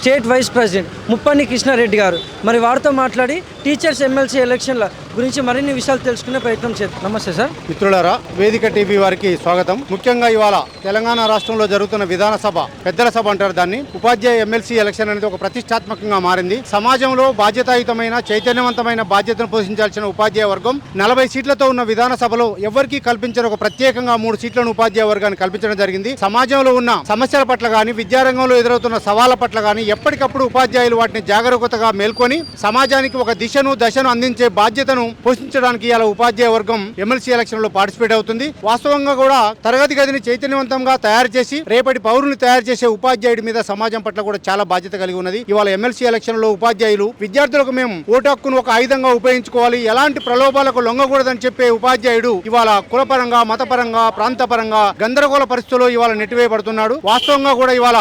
State vice president ముప్పని Krishna Reddy గారు. మరి వారితో మాట్లాడి టీచర్స్ ఎమ్మెల్సీ ఎలక్షన్ల గురించి మరిన్ని విషయాలు తెలుసుకునే ప్రయత్నం చేద్దాం. నమస్తే సార్. మిత్రులారా, వేదిక టీవీ వారికి స్వాగతం. ముఖ్యంగా ఇవాళ తెలంగాణ రాష్ట్రంలో జరుగుతున్న విధానసభ పెద్దల సభ అంటారు దాన్ని. ఉపాధ్యాయ ఎమ్మెల్సీ ఎలక్షన్ అనేది ఒక ప్రతిష్టాత్మకంగా మారింది. సమాజంలో బాధ్యతాయుతమైన చైతన్యవంతమైన బాధ్యతను పోషించాల్సిన ఉపాధ్యాయ వర్గం 40 సీట్లతో ఉన్న విధానసభలో ఎవరికీ కల్పించిన ఒక ప్రత్యేకంగా 3 సీట్లను ఉపాధ్యాయ వర్గాన్ని కల్పించడం జరిగింది. సమాజంలో ఉన్న సమస్యల పట్ల గానీ, విద్యారంగంలో ఎదురవుతున్న సవాళ్ల పట్ల గానీ ఎప్పటికప్పుడు ఉపాధ్యాయులు వాటిని జాగరూకతగా మేల్కొని సమాజానికి ఒక దశను అందించే బాధ్యతను పోషించడానికి ఇలా ఉపాధ్యాయ వర్గం ఎమ్మెల్సీ ఎలక్షన్ లో పార్టిసిపేట్ అవుతుంది. వాస్తవంగా కూడా తరగతి గదిని చైతన్యవంతంగా తయారు చేసి రేపటి పౌరుని తయారు చేసే ఉపాధ్యాయుడి మీద సమాజం పట్ల కూడా చాలా బాధ్యత కలిగి ఉన్నది. ఇవాళ ఎమ్మెల్సీ ఎలక్షన్ లో ఉపాధ్యాయులు విద్యార్థులకు మేము ఓటు హక్కును ఒక ఆయుధంగా ఉపయోగించుకోవాలి, ఎలాంటి ప్రలోభాలకు లొంగకూడదని చెప్పే ఉపాధ్యాయుడు ఇవాళ కులపరంగా, మతపరంగా, ప్రాంతపరంగా గందరగోళ పరిస్థితుల్లో ఇవాళ నెట్టివేయబడుతున్నాడు. వాస్తవంగా కూడా ఇవాళ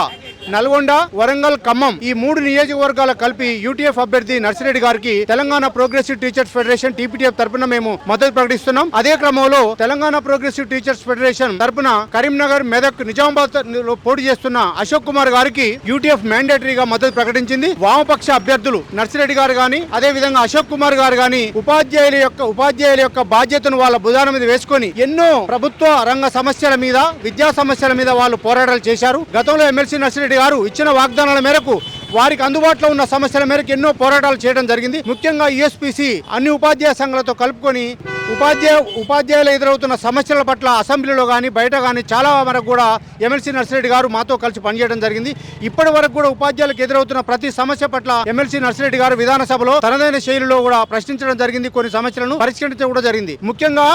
నల్గొండ, వరంగల్, ఖమ్మం ఈ 3 నియోజకవర్గాల కలిపి యూటీఎఫ్ అభ్యర్థి నర్సిరెడ్డి గారికి Telangana progressive teachers federation TPTF తరపున మేము మద్దతు ప్రకటిస్తున్నాం. అదే క్రమంలో తెలంగాణ ప్రోగ్రెసివ్ టీచర్స్ ఫెడరేషన్ తరపున కరీంనగర్, మెదక్, నిజామాబాద్ లో పోటీ చేస్తున్న అశోక్ కుమార్ గారికి యూటీఎఫ్ మ్యాండేటరీగా మద్దతు ప్రకటించింది. వామపక్ష అభ్యర్థులు నర్సిరెడ్డి గారు గాని, అదే విధంగా అశోక్ కుమార్ గారు గాని ఉపాధ్యాయుల యొక్క బాధ్యతను వాళ్ళ భుజాల మీద వేసుకొని ఎన్నో ప్రభుత్వ రంగ సమస్యల మీద, విద్యా సమస్యల మీద వాళ్ళు పోరాటాలు చేశారు. గతంలో ఎమ్మెల్సీ నర్సిరెడ్డి గారు ఇచ్చిన వాగ్దానాల మేరకు వారికి అందుబాటులో ఉన్న సమస్యల మేరకు ఎన్నో పోరాటాలు చేయడం జరిగింది. ముఖ్యంగా యూఎస్పీసీ అన్ని ఉపాధ్యాయ సంఘాలతో కలుపుకొని ఉపాధ్యాయులు ఎదురవుతున్న సమస్యల పట్ల అసెంబ్లీలో కానీ బయట కానీ చాలా వరకు కూడా ఎమ్మెల్సీ నర్సిరెడ్డి గారు మాతో కలిసి పనిచేయడం జరిగింది. ఇప్పటి వరకు కూడా ఉపాధ్యాయులకు ఎదురవుతున్న ప్రతి సమస్య పట్ల ఎమ్మెల్సీ నర్సిరెడ్డి గారు విధానసభలో తనదైన శైలిలో కూడా ప్రశ్నించడం జరిగింది, కొన్ని సమస్యలను పరిష్కరించడం కూడా జరిగింది. ముఖ్యంగా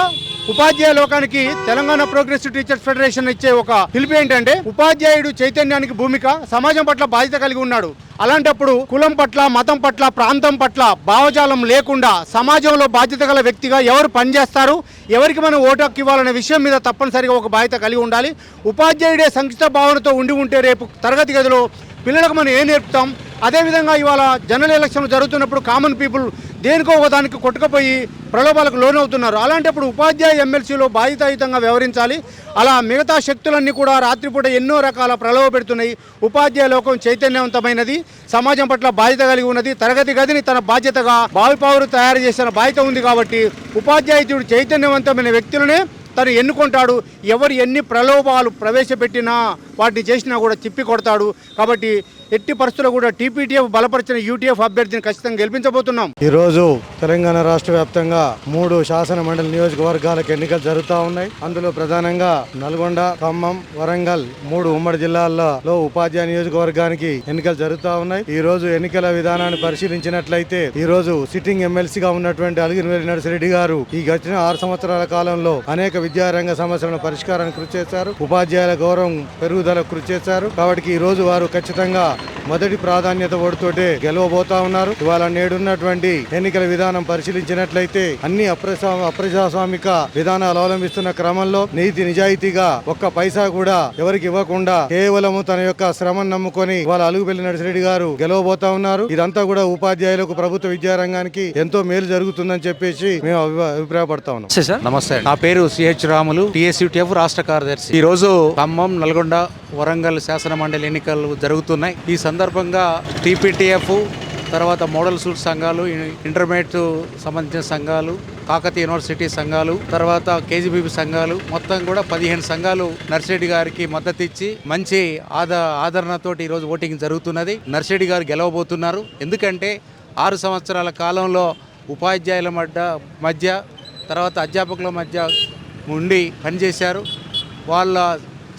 ఉపాధ్యాయ లోకానికి తెలంగాణ ప్రోగ్రెసివ్ టీచర్స్ ఫెడరేషన్ ఇచ్చే ఒక పిలుపు ఏంటంటే, ఉపాధ్యాయుడు చైతన్యానికి భూమిక, సమాజం పట్ల బాధ్యత కలిగి ఉన్నాడు. అలాంటప్పుడు కులం పట్ల, మతం పట్ల, ప్రాంతం పట్ల భావజాలం లేకుండా సమాజంలో బాధ్యత గల వ్యక్తిగా ఎవరు పనిచేస్తారు, ఎవరికి మనం ఓటు హక్కు ఇవ్వాలనే విషయం మీద తప్పనిసరిగా ఒక బాధ్యత కలిగి ఉండాలి. ఉపాధ్యాయుడే సంక్షిప్త భావనతో ఉంటే రేపు తరగతి గదిలో పిల్లలకు మనం ఏం నేర్పుతాం? అదేవిధంగా ఇవాళ జనరల్ ఎలక్షన్లు జరుగుతున్నప్పుడు కామన్ పీపుల్ దేనికో ఒకదానికి కొట్టుకుపోయి ప్రలోభాలకు లోనవుతున్నారు. అలాంటప్పుడు ఉపాధ్యాయ ఎమ్మెల్సీలో బాధ్యతాయుతంగా వ్యవహరించాలి. అలా మిగతా శక్తులన్నీ కూడా రాత్రిపూట ఎన్నో రకాల ప్రలోభ పెడుతున్నాయి. ఉపాధ్యాయ లోకం చైతన్యవంతమైనది, సమాజం పట్ల బాధ్యత కలిగి ఉన్నది. తరగతి గదిని తన బాధ్యతగా భావిపౌరులు తయారు చేసిన బాధ్యత ఉంది కాబట్టి ఉపాధ్యాయుడు చైతన్యవంతమైన వ్యక్తులనే తను ఎన్నుకుంటాడు. ఎవరు ఎన్ని ప్రలోభాలు ప్రవేశపెట్టినా వాటిని చేసినా కూడా తిప్పి కొడతాడు. కాబట్టి ఎట్టి పరిస్థితుల్లో కూడా టీపీటీఎఫ్ బలపరిచిన యూటీఎఫ్ అభ్యర్థిని ఖచ్చితంగా గెలిపించబోతున్నాం. ఈ రోజు తెలంగాణ రాష్ట్ర వ్యాప్తంగా 3 శాసన మండలి నియోజకవర్గాలకు ఎన్నికలు జరుగుతూ ఉన్నాయి. అందులో ప్రధానంగా నల్గొండ, ఖమ్మం, వరంగల్ 3 ఉమ్మడి జిల్లాల్లో ఉపాధ్యాయ నియోజకవర్గానికి ఎన్నికలు జరుగుతూ ఉన్నాయి. ఈ రోజు ఎన్నికల విధానాన్ని పరిశీలించినట్లయితే ఈ రోజు సిట్టింగ్ ఎమ్మెల్సీగా ఉన్నటువంటి అలిగిరివేలి నర్సిరెడ్డి గారు ఈ గడిచిన 6 సంవత్సరాల కాలంలో అనేక విద్యారంగ సమస్యలను పరిష్కారానికి కృషి చేశారు. ఉపాధ్యాయుల గౌరవం పెరుగుదలకు కృషి చేశారు. కాబట్టి ఈ రోజు వారు ఖచ్చితంగా మొదటి ప్రాధాన్యత ఓటుతోటే గెలవబోతా ఉన్నారు. ఇవాళ నేడున్నటువంటి ఎన్నికల విధానం పరిశీలించినట్లయితే అన్ని అప్రజాస్వామిక విధానాలు అవలంబిస్తున్న క్రమంలో నీతి నిజాయితీగా ఒక్క పైసా కూడా ఎవరికి ఇవ్వకుండా కేవలము తన యొక్క శ్రమను నమ్ముకొని వాళ్ళ అలుగుబెల్లి నర్సిరెడ్డి గారు గెలవబోతా ఉన్నారు. ఇదంతా కూడా ఉపాధ్యాయులకు, ప్రభుత్వ విద్యారంగానికి ఎంతో మేలు జరుగుతుందని చెప్పేసి మేము అభిప్రాయపడతా ఉన్నాం. నమస్తే, నా పేరు సిహెచ్ రాములు, టీఎస్యూటీఎఫ్ రాష్ట్ర కార్యదర్శి. ఈ రోజు ఖమ్మం, నల్గొండ, వరంగల్ శాసన మండలి ఎన్నికలు జరుగుతున్నాయి. ఈ సందర్భంగా టీపీటీఎఫ్, తర్వాత మోడల్ స్కూల్ సంఘాలు, ఇంటర్మీడియట్ సంబంధించిన సంఘాలు, కాకతీయ యూనివర్సిటీ సంఘాలు, తర్వాత కేజీబీబీ సంఘాలు, మొత్తం కూడా 15 సంఘాలు నర్సిరెడ్డి గారికి మద్దతు ఇచ్చి మంచి ఆదరణతోటి ఈరోజు ఓటింగ్ జరుగుతున్నది. నర్సిరెడ్డి గారు గెలవబోతున్నారు. ఎందుకంటే 6 సంవత్సరాల కాలంలో ఉపాధ్యాయుల మధ్య తర్వాత అధ్యాపకుల మధ్య ఉండి పనిచేశారు. వాళ్ళ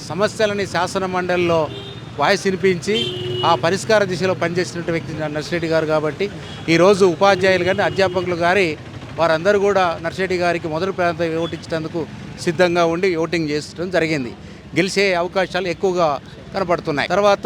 సమస్యలని శాసన మండలిలో వాయిస్ వినిపించి ఆ పరిష్కార దిశలో పనిచేసినటువంటి వ్యక్తి నర్సిరెడ్డి గారు. కాబట్టి ఈరోజు ఉపాధ్యాయులు కానీ, అధ్యాపకులు గారి వారందరూ కూడా నర్సిరెడ్డి గారికి మొదటి ప్రాంతం ఓటించేందుకు సిద్ధంగా ఉండి ఓటింగ్ చేసడం జరిగింది. గెలిచే అవకాశాలు ఎక్కువగా కనపడుతున్నాయి. తర్వాత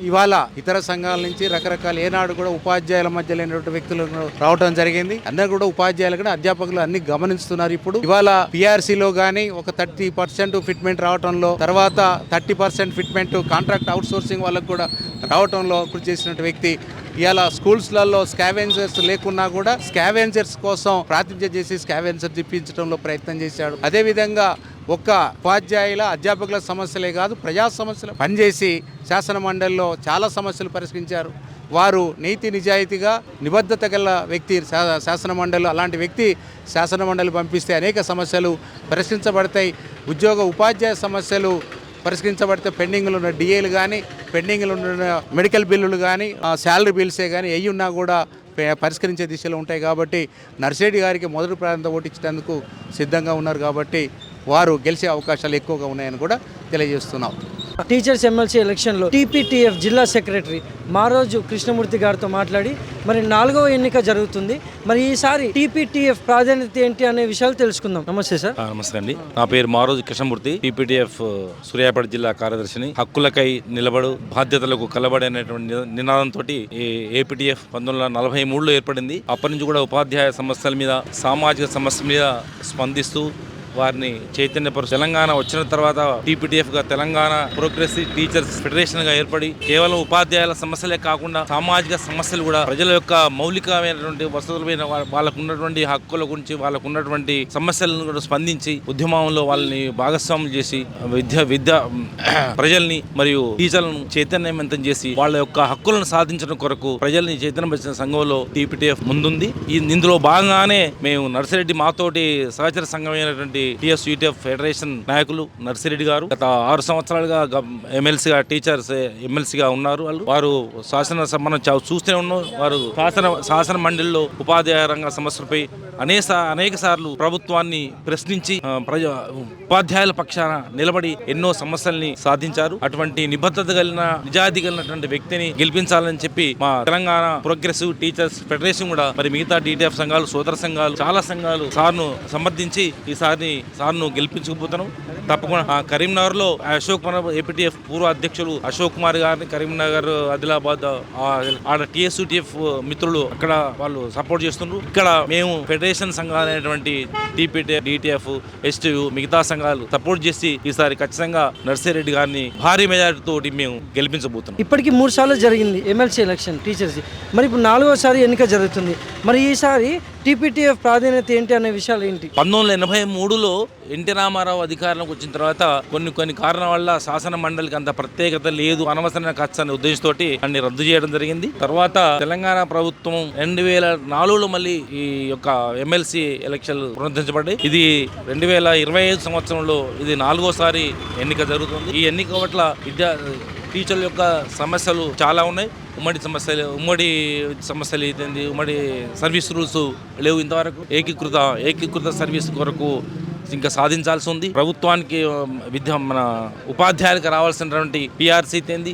ఇవాళ ఇతర సంఘాల నుంచి రకరకాల ఏనాడు కూడా ఉపాధ్యాయుల మధ్య లేనటువంటి వ్యక్తులు రావడం జరిగింది. అందరూ కూడా ఉపాధ్యాయులు కూడా అధ్యాపకులు అన్ని గమనిస్తున్నారు. ఇప్పుడు ఇవాళ పిఆర్సీలో కానీ ఒక 30% ఫిట్మెంట్ రావడంలో, తర్వాత 30% ఫిట్మెంట్ కాంట్రాక్ట్ అవుట్ సోర్సింగ్ వాళ్ళకు కూడా రావడంలో కృషి చేసినటువంటి వ్యక్తి. ఇవాళ స్కూల్స్లలో స్కావెంజర్స్ లేకున్నా కూడా స్కావెంజర్స్ కోసం ప్రాతినిధ్యం చేసి స్కావెంజర్ తెప్పించడంలో ప్రయత్నం చేశాడు. అదేవిధంగా ఒక్క ఉపాధ్యాయుల, అధ్యాపకుల సమస్యలే కాదు, ప్రజా సమస్యలు పనిచేసి శాసన మండలిలో చాలా సమస్యలు పరిష్కరించారు. వారు నీతి నిజాయితీగా నిబద్ధత గల వ్యక్తి శాసనమండలి, అలాంటి వ్యక్తి శాసనమండలి పంపిస్తే అనేక సమస్యలు పరిష్కరించబడతాయి. ఉపాధ్యాయ సమస్యలు పరిష్కరించబడితే పెండింగ్లు ఉన్న డిఏలు కానీ, పెండింగ్లు ఉన్న మెడికల్ బిల్లులు కానీ, శాలరీ బిల్సే కానీ అయ్యి ఉన్నా కూడా పరిష్కరించే దిశలో ఉంటాయి. కాబట్టి నర్సిరెడ్డి గారికి మొదటి ప్రాంతం ఓటించేందుకు సిద్ధంగా ఉన్నారు. కాబట్టి వారు గెలిచే అవకాశాలు ఎక్కువగా ఉన్నాయని కూడా తెలియజేస్తున్నాం. టీచర్స్ ఎమ్మెల్సీ ఎలక్షన్లో టీపీటీఎఫ్ జిల్లా సెక్రటరీ మారోజు కృష్ణమూర్తి గారితో మాట్లాడి మరి 4వ ఎన్నిక జరుగుతుంది. మరి ఈసారి టీపీటీఎఫ్ ప్రాధాన్యత ఏంటి అనే విషయాలు తెలుసుకుందాం. నమస్తే సార్. నమస్తే అండి. నా పేరు మారోజు కృష్ణమూర్తి, టీపీటీఎఫ్ సూర్యాపేట జిల్లా కార్యదర్శిని. హక్కులకై నిలబడు, బాధ్యతలకు కలబడి అనేటువంటి నినాదంతో ఏపీటీఎఫ్ 1943లో ఏర్పడింది. అప్పటి నుంచి కూడా ఉపాధ్యాయ సమస్యల మీద, సామాజిక సమస్యల మీద స్పందిస్తూ వారిని చైతన్యపరుచు తెలంగాణ వచ్చిన తర్వాత టీపీటీఎఫ్ గా తెలంగాణ ప్రోగ్రెసివ్ టీచర్స్ ఫెడరేషన్ గా ఏర్పడి కేవలం ఉపాధ్యాయుల సమస్యలే కాకుండా సామాజిక సమస్యలు కూడా, ప్రజల యొక్క మౌలికమైనటువంటి వసతులపైన వాళ్ళకు ఉన్నటువంటి హక్కుల గురించి, వాళ్ళకు ఉన్నటువంటి సమస్యలను కూడా స్పందించి ఉద్యమంలో వాళ్ళని భాగస్వాములు చేసి విద్య ప్రజల్ని మరియు టీచర్లను చైతన్యవంతం చేసి వాళ్ళ యొక్క హక్కులను సాధించడం కొరకు ప్రజల్ని చైతన్యపరిచిన సంఘంలో టీపీటీఎఫ్ ముందుంది. ఇందులో భాగంగానే మేము నర్సిరెడ్డి మాతోటి సహచర సంఘమైనటువంటి టీఎస్యూటీఎఫ్ ఫెడరేషన్ నాయకులు నర్సిరెడ్డి గారు గత 6 సంవత్సరాలుగా ఎమ్మెల్సీగా ఎమ్మెల్సీగా ఉన్నారు. వారు శాసనసభ మనం చూస్తూనే ఉన్నాం. వారు శాసన మండలిలో ఉపాధ్యాయ రంగ సమస్యలపై అనేక సార్లు ప్రభుత్వాన్ని ప్రశ్నించి ఉపాధ్యాయుల పక్షాన నిలబడి ఎన్నో సమస్యల్ని సాధించారు. అటువంటి నిబద్ధత కలిగిన, నిజాయితీ కలిగినటువంటి వ్యక్తిని గెలిపించాలని చెప్పి మా తెలంగాణ ప్రోగ్రెసివ్ టీచర్స్ ఫెడరేషన్ కూడా మరి మిగతా టీటీఎఫ్ సంఘాలు, సోదర సంఘాలు, చాలా సంఘాలు సార్ను సమర్థించి ఈసారి సార్ను గెలిపించకపోతాను. తప్పకుండా కరీంనగర్ లో అశోక్ ఏపీటీఎఫ్ పూర్వ అధ్యక్షులు అశోక్ కుమార్ గారిని, కరీంనగర్, ఆదిలాబాద్ ఆడ టీఎస్యూటీఎఫ్ మిత్రులు అక్కడ వాళ్ళు సపోర్ట్ చేస్తున్నారు. ఇక్కడ మేము ఫెడరేషన్ సంఘాలైనటువంటి టీపీటీఎఫ్, డిటిఎఫ్, ఎస్టీయు, మిగతా సంఘాలు సపోర్ట్ చేసి ఈసారి ఖచ్చితంగా నర్సిరెడ్డి గారిని భారీ మెజారిటీ తోటి మేము గెలిపించబోతున్నాం. ఇప్పటికి 3 సార్లు జరిగింది ఎమ్మెల్సీ ఎలక్షన్ టీచర్స్. మరి ఇప్పుడు 4వసారి ఎన్నిక జరుగుతుంది. మరి ఈసారి టీపీటీఎఫ్ ప్రాధాన్యత ఏంటి అనే విషయాలు ఏంటి? 1983లో ఎన్టీ రామారావు అధికారంలోకి వచ్చిన తర్వాత కొన్ని కారణాల వల్ల శాసన మండలికి అంత ప్రత్యేకత లేదు, అనవసరమైన ఖర్చు అనే ఉద్దేశంతో అన్ని రద్దు చేయడం జరిగింది. తర్వాత తెలంగాణ ప్రభుత్వం 2004లో మళ్ళీ ఈ యొక్క ఎమ్మెల్సీ ఎలక్షన్ పునరుద్ధరించబడ్డాయి. ఇది 2025 సంవత్సరంలో ఇది 4వసారి ఎన్నిక జరుగుతుంది. ఈ ఎన్నిక పట్ల టీచర్ల యొక్క సమస్యలు చాలా ఉన్నాయి. ఉమ్మడి సమస్యలు ఏంటి, ఉమ్మడి సర్వీస్ రూల్స్ లేవు ఇంతవరకు. ఏకీకృత సర్వీస్ కొరకు ఇంకా సాధించాల్సి ఉంది. ప్రభుత్వానికి మన ఉపాధ్యాయులకు రావాల్సినటువంటి పిఆర్సీ అయితేంది,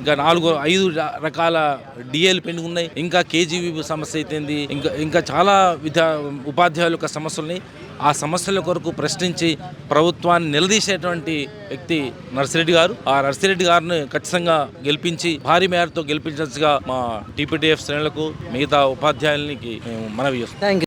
ఇంకా 4-5 రకాల డిఏలు పెండింగ్ ఉన్నాయి. ఇంకా కేజీవీ సమస్య అయితేంది, ఇంకా చాలా ఉపాధ్యాయుల యొక్క సమస్యలని, ఆ సమస్యల కొరకు ప్రశ్నించి ప్రభుత్వాన్ని నిలదీసేటువంటి వ్యక్తి నర్సిరెడ్డి గారు. ఆ నర్సిరెడ్డి గారిని ఖచ్చితంగా గెలిపించి భారీ మేరతో గెలిపించగా మా టీపీటీఎఫ్ శ్రేణులకు, మిగతా ఉపాధ్యాయులకి మేము మనవి చేస్తాం. Thank you.